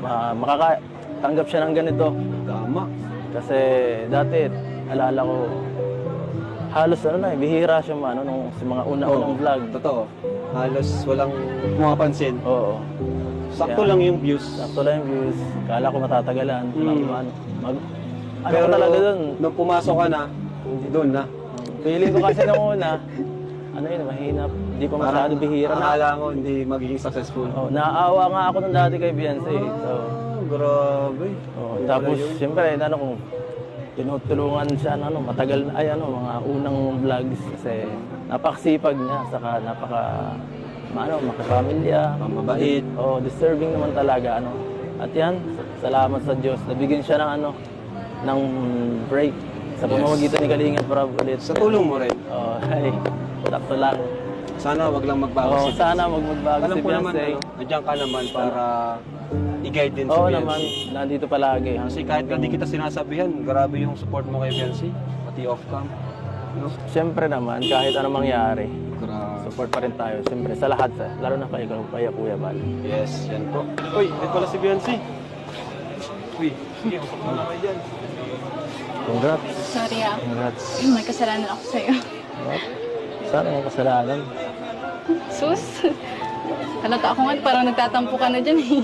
makakatanggap siya ng ganito. Tama. Kasi dati, alala ko, halos bihira siya nung sa mga una-unang vlog. Totoo. Halos walang pumapansin. Oo. Sakto Kaya, lang yung views. Sakto lang yung views. Kala ko matatagalan. Ano Pero ko talaga dun? nung pumasok ka na, doon na. Feeling ko kasi nung una, mahina. Hindi pa masyado bihira na. Akala mo hindi magiging successful. Oh, naaawa nga ako nung dati kay Beyonce. So, grabe. tapos, siyempre, kung tinutulungan siya, matagal na, mga unang vlogs. Kasi, napakasipag niya, saka makapamilya. Mabait. Deserving naman talaga, At yan, salamat sa Diyos. Nabigyan siya ng break sa pamamagitan ni Kalinga Prab ulit. Sa tulong mo rin. Sakto lang. Sana wag lang magbago si Sana magbago Alam si ko naman, Beyonce. nandiyan ka naman para i-guide din si Oo Beyonce. naman, nandito palagi. Kasi kahit hindi kita sinasabihan, grabe yung support mo kay Beyonce, pati off-cam. No? Siyempre naman, kahit anong mangyari, Grabe. support pa rin tayo. Siyempre, sa lahat, lalo na kay Kuya Bal. Yes, yan po. Uy, ito pala si Beyonce. Uy, sige, usap mo na kayo dyan. Congrats. Sorry Congrats. may kasalanan ako sa'yo. What? Sana may kasalanan. Sus, halata ako nga, parang nagtatampo ka na dyan eh.